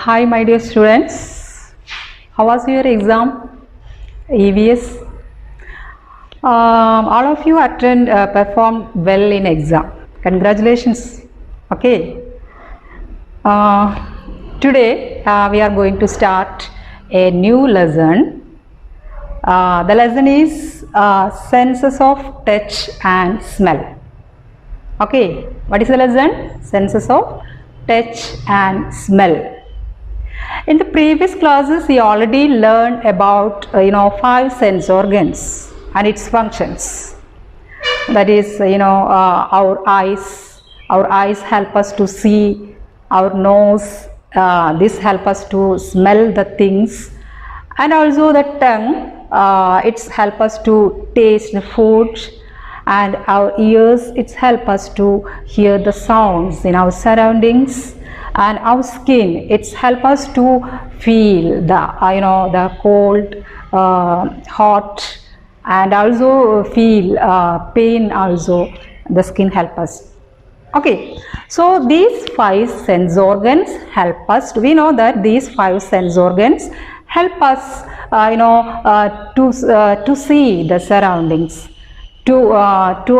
Hi my dear students, how was your exam? EVS? All of you performed well in exam. Congratulations. Okay. Today we are going to start a new lesson. The lesson is senses of touch and smell. Okay, what is the lesson? Senses of touch and smell. In the previous classes, we already learned about 5 sense organs and its functions. That is, our eyes. Our eyes help us to see. Our nose, this help us to smell the things, and also the tongue. It's help us to taste the food, and our ears. It's help us to hear the sounds in our surroundings. And our skin, it's help us to feel the cold, hot, and also feel pain. Also, the skin help us. Okay, so these 5 sense organs help us. We know that these 5 sense organs help us, to see the surroundings, to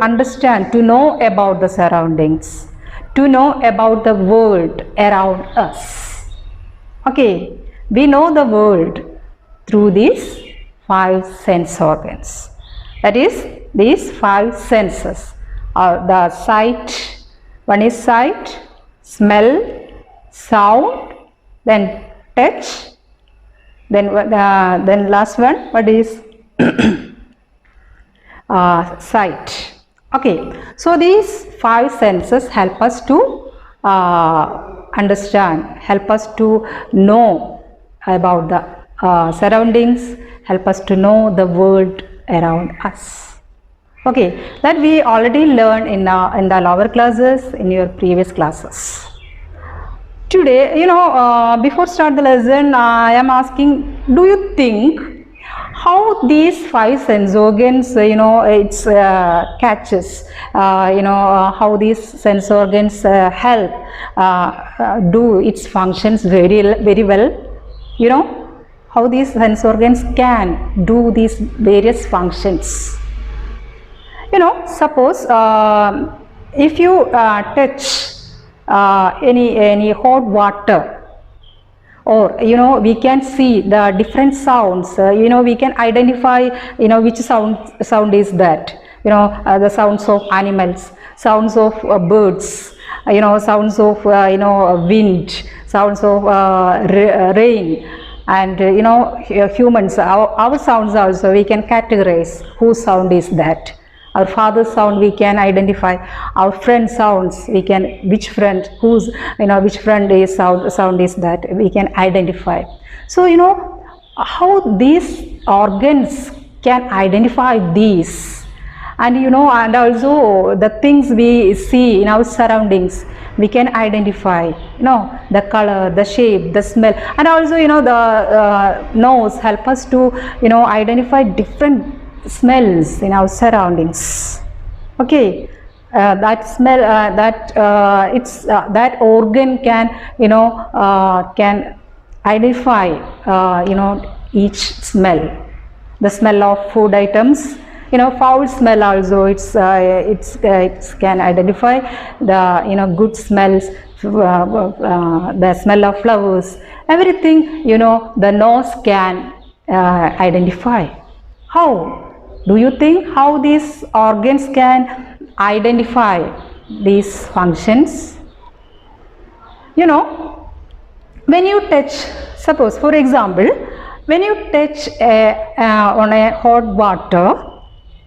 understand, to know about the surroundings, to know about the world around us. Okay, we know the world through these 5 sense organs. That is, these 5 senses are the sight. One is sight, smell, sound, then touch, then last one, what is sight. Okay, so these 5 senses help us to understand, help us to know about the surroundings, help us to know the world around us. Okay, that we already learned in the lower classes, in your previous classes. Today, before start the lesson, I am asking, do you think how these 5 sense organs, it's catches, how these sense organs help do its functions very well? How these sense organs can do these various functions. Suppose if you touch any hot water, or we can see the different sounds. We can identify which sound is that. The sounds of animals, sounds of birds, sounds of wind, sounds of rain, and humans. Our sounds also we can categorize whose sound is that. Our father's sound we can identify. Our friend's sounds we can, which friend, whose, which friend is sound is that, we can identify. So how these organs can identify these, and and also the things we see in our surroundings, we can identify the color, the shape, the smell, and also the nose help us to identify different smells in our surroundings. Okay, that smell, that organ can can identify each smell. The smell of food items, foul smell also, it's can identify the good smells, the smell of flowers, everything the nose can identify. How do you think how these organs can identify these functions? When you touch, suppose for example, when you touch on a hot water,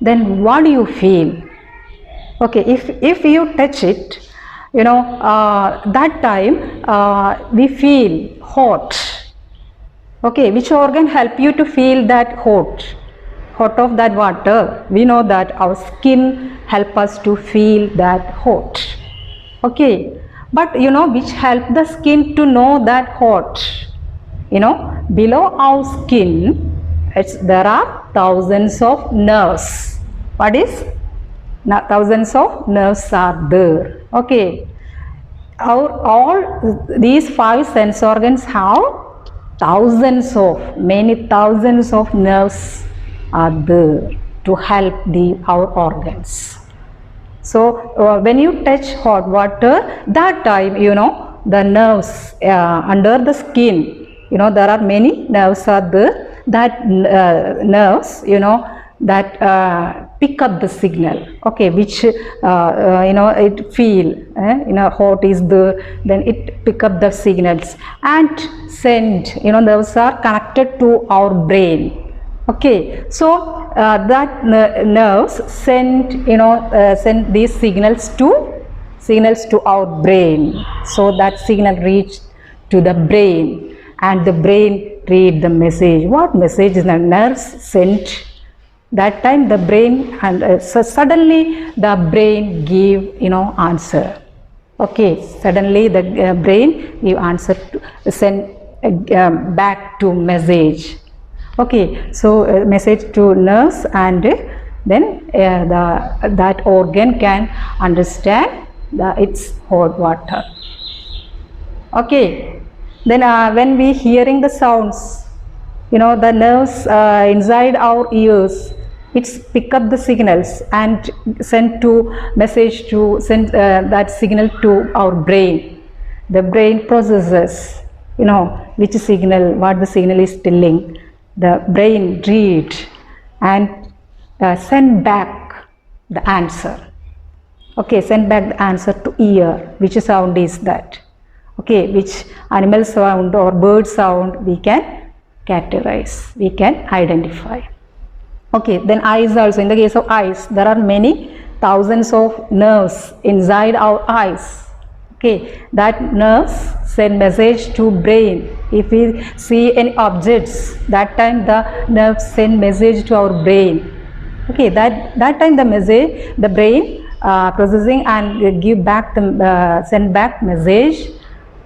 then what do you feel? Okay, if you touch it, that time we feel hot. Okay, which organ help you to feel that hot of that water? We know that our skin help us to feel that hot. Okay, but which help the skin to know that hot? Below our skin, there are thousands of nerves. What is? Thousands of nerves are there. Okay, all these 5 sense organs have many thousands of nerves are there to help our organs. So when you touch hot water, that time the nerves under the skin, there are many nerves are there, that nerves that pick up the signal, okay, which it feel hot is there, then it pick up the signals and send, nerves are connected to our brain. Okay, so that nerves send send these signals to our brain, so that signal reach to the brain and the brain read the message. What message is the nerves sent? That time the brain, and so suddenly the brain give answer. Okay, suddenly the brain give answer to send back to message. Okay, so message to nerves, and then that organ can understand it's hot water. Okay, then when we hearing the sounds, the nerves inside our ears, it's pick up the signals and send that signal to our brain. The brain processes which signal, what the signal is telling. The brain read and send back the answer. Okay, send back the answer to ear. Which sound is that? Okay, which animal sound or bird sound we can categorize, we can identify. Okay, then eyes also. In the case of eyes, there are many thousands of nerves inside our eyes. Okay, that nerves send message to brain. If we see any objects, that time the nerves send message to our brain. Okay, that time the brain processing and give back the send back message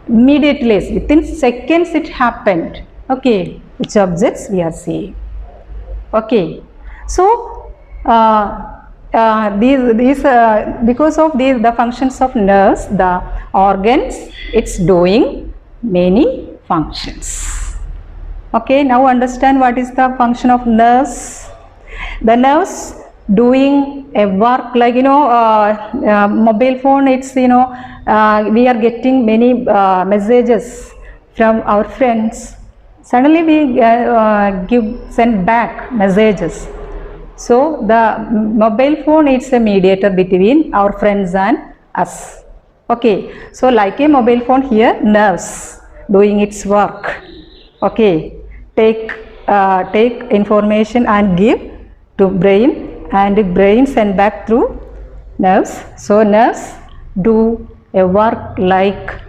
immediately. Within seconds it happened. Okay, which objects we are seeing. Okay, so these because of the functions of nerves, the organs, it's doing many functions. Okay, now understand what is the function of nerves. The nerves doing a work like mobile phone. It's we are getting many messages from our friends. Suddenly we send back messages. So the mobile phone is a mediator between our friends and us. Okay, so like a mobile phone here, nerves doing its work. Okay, take information and give to brain, and the brain send back through nerves. So nerves do a work like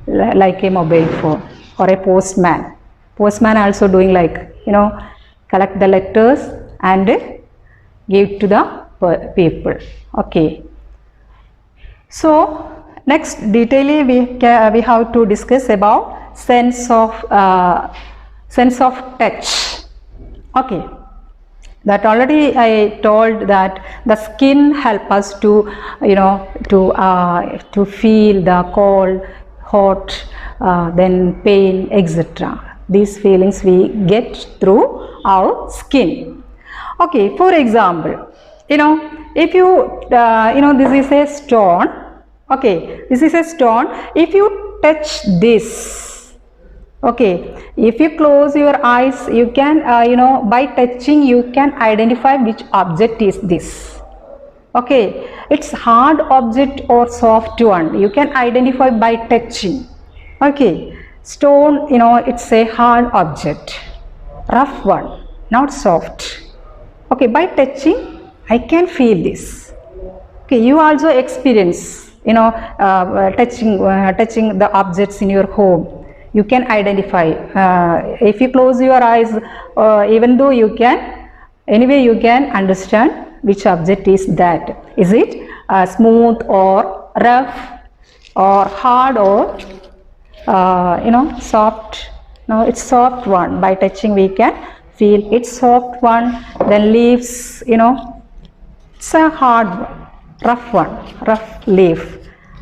a mobile phone, or a postman. Postman also doing like collect the letters and give to the people. Okay. So next detailing we have to discuss about sense of touch. Okay. That already I told that the skin help us to to feel the cold, hot, then pain, etc. These feelings we get through our skin. Okay, for example, if you this is a stone. Okay, this is a stone. If you touch this, okay, if you close your eyes, you can by touching you can identify which object is this. Okay, it's hard object or soft one, you can identify by touching. Okay, stone, it's a hard object, rough one, not soft. Okay, by touching I can feel this. Okay, you also experience touching the objects in your home. You can identify. If you close your eyes, even though you can, anyway you can understand which object is that. Is it smooth or rough or hard or soft? No, it's soft one. By touching we can feel it's soft one. Then leaves, it's a hard one, rough leaf.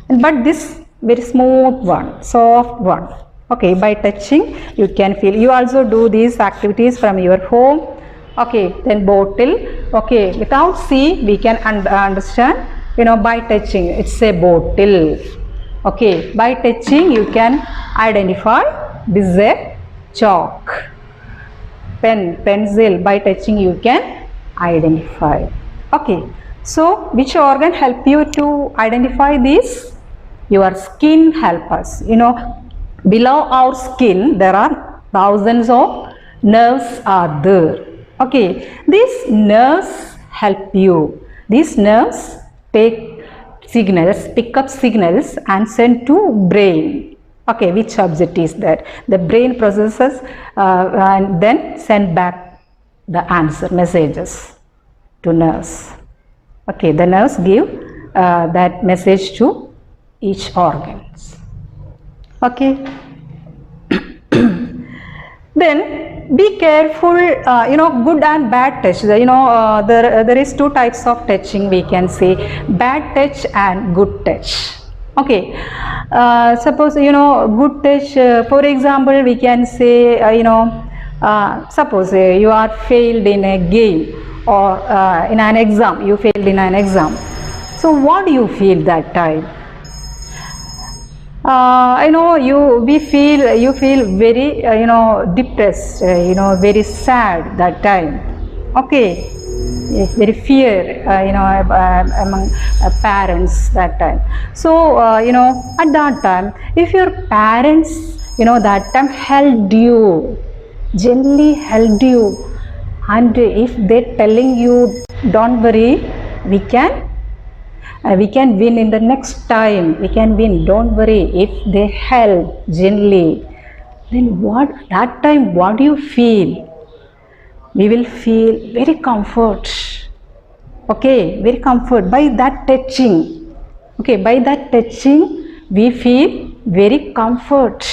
But this very smooth one, soft one. Okay, by touching you can feel. You also do these activities from your home. Okay, then bottle. Okay, without see we can understand, you know, by touching it's a bottle. Okay, by touching you can identify this is a chalk. Pen, pencil, by touching you can identify. Okay, so which organ help you to identify this? Your skin help us. You know, below our skin there are thousands of nerves are there. Okay, these nerves help you. These nerves take signals, pick up signals and send to brain. Okay, which object is that? The brain processes and then send back the answer, messages to nerves. Okay, the nerves give that message to each organs. Okay. Then be careful, you know, good and bad touch. You know, there is two types of touching we can say, bad touch and good touch. Okay, suppose, you know, good touch, for example, we can say, you know, suppose you are failed in a game or in an exam, you failed in an exam. So what do you feel that time? I know you feel very you know, depressed, you know, very sad that time. Okay, yes, very fear, you know, among parents that time. So you know, at that time, if your parents, you know, that time held you, gently held you, and if they telling you don't worry, we can win in the next time, we can win, don't worry, if they help gently, then what, that time what do you feel? We will feel very comfort. Okay, very comfort by that touching. Okay, by that touching we feel very comfort.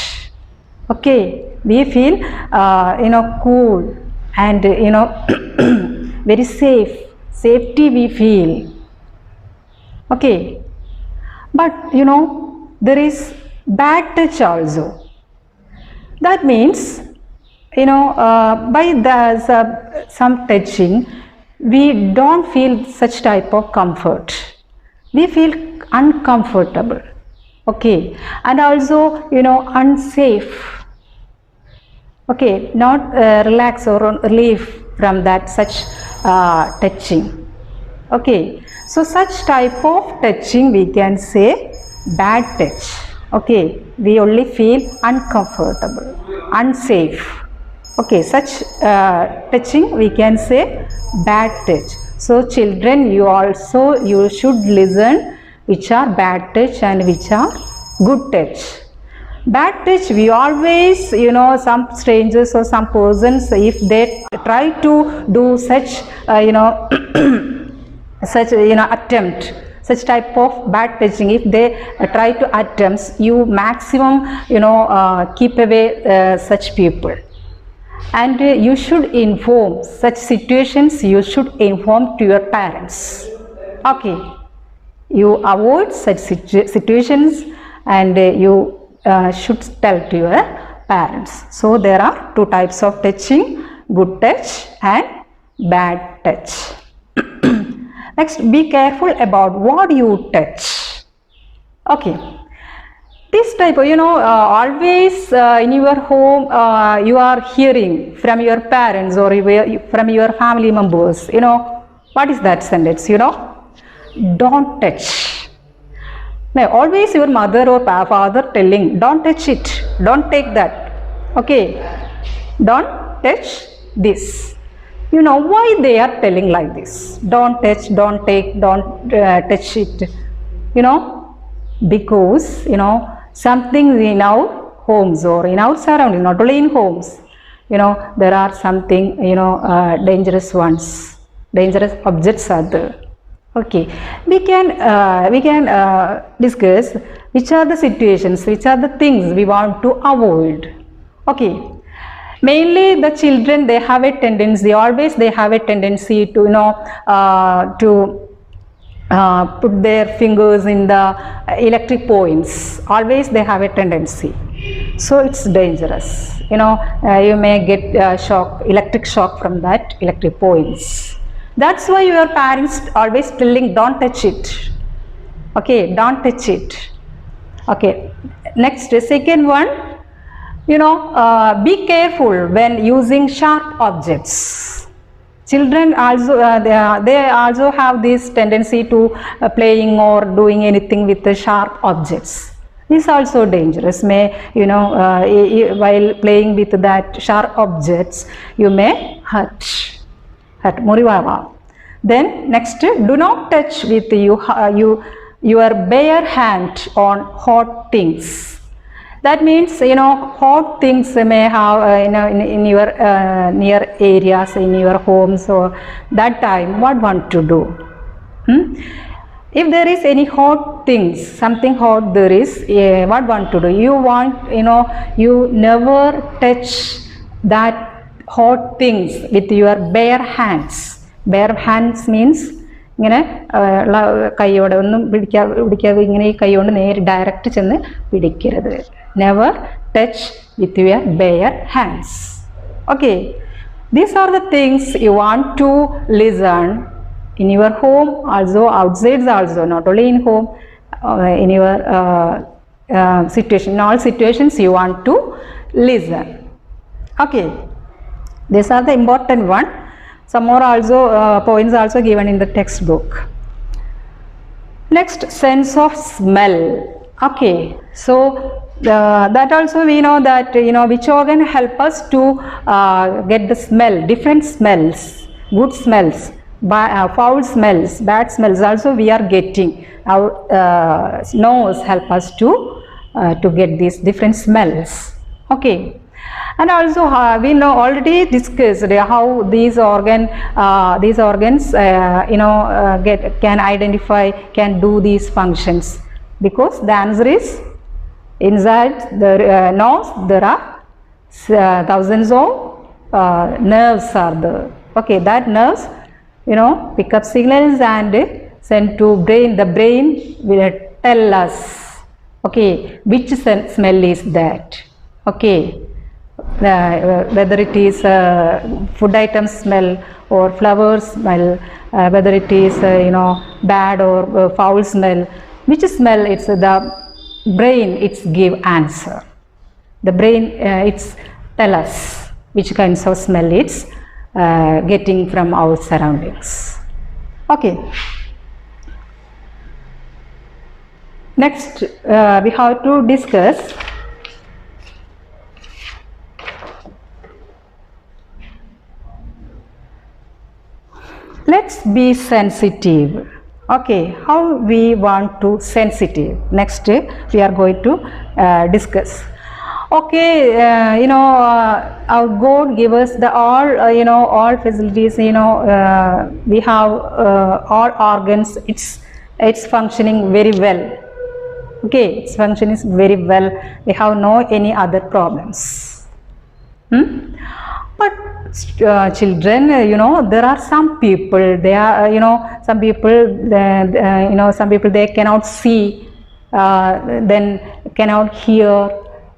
Okay, we feel you know, cool and you know very safety we feel. Okay, but you know, there is bad touch also. That means, you know, by the some touching we don't feel such type of comfort, we feel uncomfortable. Okay, and also, you know, unsafe. Okay, not relax or relief from that such touching. Okay, so such type of touching we can say bad touch. Okay, we only feel uncomfortable, unsafe. Okay, such touching we can say bad touch. So children, you should listen which are bad touch and which are good touch. Bad touch, we always, you know, some strangers or some persons, if they try to do such you know such, you know, attempt such type of bad touching, if they try to attempt, you maximum, you know, keep away such people. And you should inform such situations, you should inform to your parents. Okay, you avoid such situations and you should tell to your parents. So there are two types of touching, good touch and bad touch. Next, be careful about what you touch. Okay, this type of, you know, always in your home you are hearing from your parents or from your family members, you know, what is that sentence, you know, don't touch. Now, always your mother or father telling, don't touch it, don't take that. Okay, don't touch this. You know why they are telling like this? Don't touch, don't take, don't touch it. You know, because, you know, something in our homes or in our surroundings, not only in homes, you know, there are something, you know, dangerous ones, dangerous objects are there. Okay, we can discuss which are the situations, which are the things we want to avoid. Okay. Mainly the children, they have a tendency, always they have a tendency to, you know, to put their fingers in the electric points. Always they have a tendency. So it's dangerous. You know, you may get shock, electric shock from that electric points. That's why your parents always telling, don't touch it. Okay, don't touch it. Okay, next, second one, you know, be careful when using sharp objects. Children also, they also have this tendency to playing or doing anything with the sharp objects. This is also dangerous. May, you know, while playing with that sharp objects, you may hurt murivava. Then next, do not touch with your bare hand on hot things. That means, you know, hot things may have in your near areas, in your homes, or that time what want to do? If there is any hot things, something hot there is, what want to do? You want, you know, you never touch that hot things with your bare hands. Bare hands means ഇങ്ങനെ കൈയോടെ ഒന്നും പിടിക്കാതെ ഇങ്ങനെ ഈ കൈകൊണ്ട് നേരെ direct ചെന്ന് പിടിക്കരുത്. Never touch with your bare hands. Okay, these are the things you want to listen in your home, also outside also, not only in home, in your situation, in all situations you want to listen. Okay, these are the important one. Some more also points also given in the textbook. Next, sense of smell. Okay, so that also we know that, you know, which organ help us to get the smell, different smells, good smells, foul smells, bad smells also we are getting. Our nose help us to get these different smells. Okay. And also we know already discussed how these organs you know can identify, can do these functions, because the answer is inside the nose there are thousands of nerves are there. Okay, that nerves, you know, pick up signals and send to brain. The brain will tell us, okay, which smell is that. Okay, whether it is food item smell or flower smell, whether it is you know, bad or foul smell, which smell, it's the brain, it's give answer. The brain it's tell us which kinds of smell it's getting from our surroundings. Okay, next we have to discuss let's be sensitive. Okay, how we want to sensitive? Next we are going to discuss. Okay, you know, our God give us the all you know, all facilities, you know, we have all organs, it's functioning very well. Okay, its function is very well, we have no any other problems. But children, you know, there are some people, they are, you know, some people, you know, some people they cannot see, then cannot hear,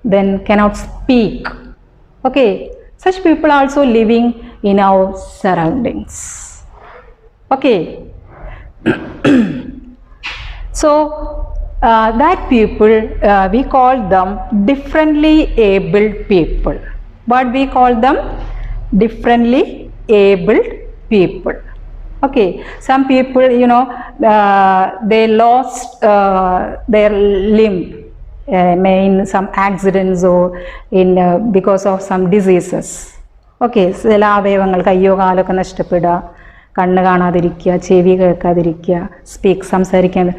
then cannot speak. Okay, such people also living in our surroundings. Okay. So that people we call them differently abled people. What we call them? Differently abled people. Okay, some people, you know, they lost their limb in some accidents or in because of some diseases. Okay, ചില അവയവങ്ങൾ കയ്യോ കാലൊക്കെ നഷ്ടപ്പെടുക, കണ്ണ് കാണാതിരിക്കുക, ചെവി കേൾക്കാതിരിക്കുക, സംസാരിക്കാൻ.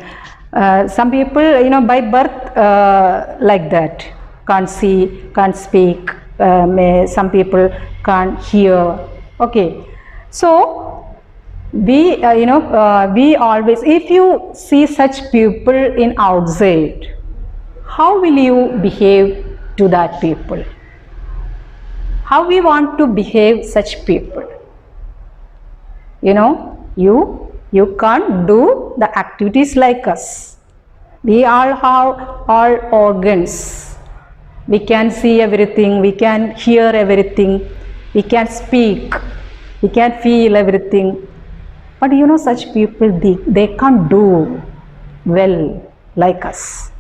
Some people, you know, by birth like that, can't see, can't speak, some people can't hear. Okay, so we you know, we always, if you see such people in outside, how will you behave to that people? How we want to behave such people? You know, you You can't do the activities like us. We all have all organs. We can see everything, we can hear everything, we can speak, we can feel everything. But you know, such people, they can't do well like us.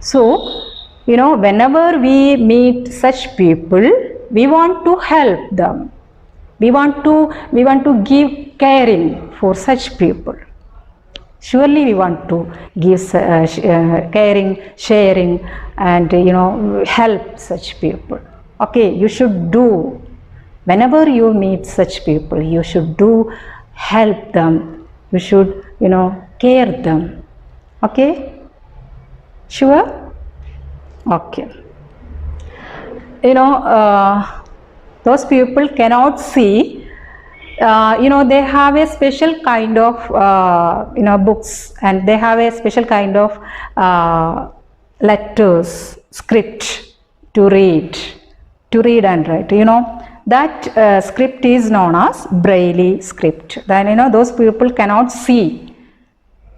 So, you know, whenever we meet such people, we want to help them. We want to give caring for such people. Surely we want to give caring, sharing, and you know, help such people. Okay, you should do. Whenever you meet such people, you should do help them. You should, you know, care them. Okay? Sure? Okay. You know, those people cannot see. You know, they have a special kind of you know, books, and they have a special kind of letters, script to read and write. You know, that script is known as Braille script. Then you know, those people cannot see.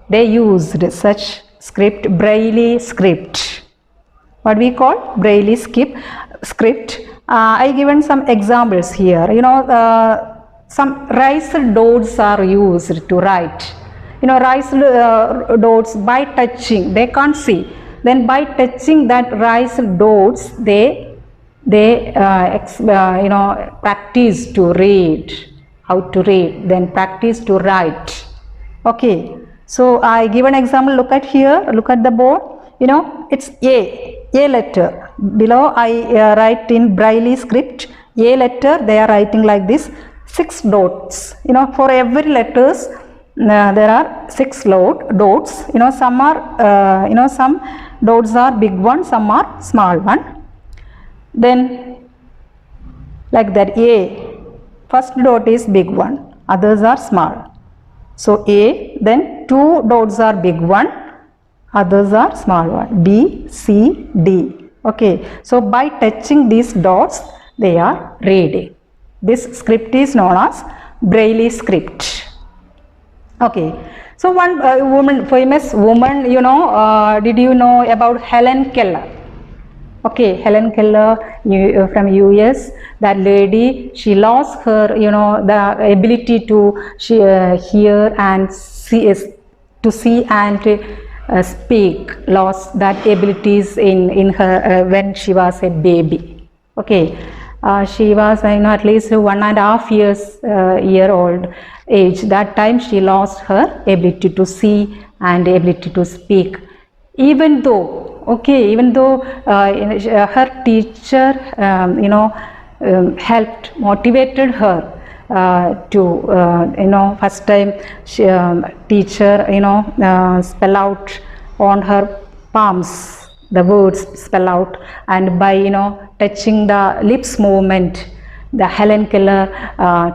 They used such script, Braille script. What we call Braille script. I given some examples here. You know, some raised dots are used to write. You know, raised dots, by touching, they can't see. Then by touching that raised dots, they you know, practice to read, how to read, then practice to write. Okay, so I give an example. Look at here, look at the board. You know, it's A letter. Below I write in Braille script, A letter, they are writing like this, 6 dots. You know, for every letters there are 6 dots. You know, some are you know, some dots are big one, some are small one. Then like that, A, first dot is big one, others are small. So A, then 2 dots are big one, others are small one, B, C, D. Okay, so by touching these dots, they are reading. This script is known as Braille script. Okay, so one famous woman, you know, did you know about Helen Keller? Okay, Helen Keller from US, that lady, she lost her, you know, the ability to hear and see, to see and speak, lost that abilities in her when she was a baby. Okay, she was, you know, at least 1.5 year old age. That time she lost her ability to see and ability to speak. Even though, okay, even though her teacher, you know, helped, motivated her to, you know, first time she, teacher, you know, spell out on her palms, the words spell out, and by, you know, touching the lips movement, the Helen Keller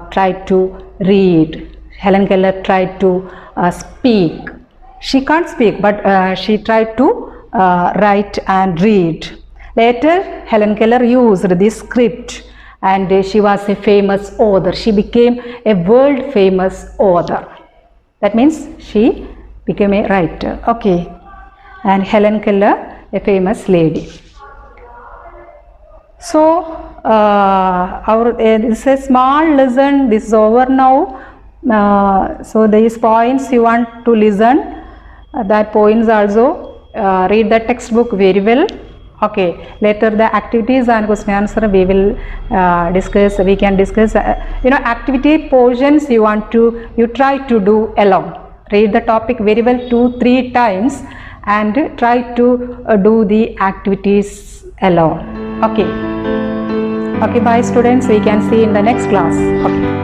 tried to read. Helen Keller tried to speak. She can't speak, but she tried to write and read. Later, Helen Keller used this script, and she was a famous author. She became a world famous author. That means she became a writer. Okay, and Helen Keller, a famous lady. So this is a small lesson. This is over now. So these points you want to listen. That points also read the textbook very well. Okay, later the activities and question answer we will discuss. We can discuss. You know, activity portions you try to do alone. Read the topic very well 2-3 times and try to do the activities alone. Okay. Okay, bye students. We can see in the next class. Okay.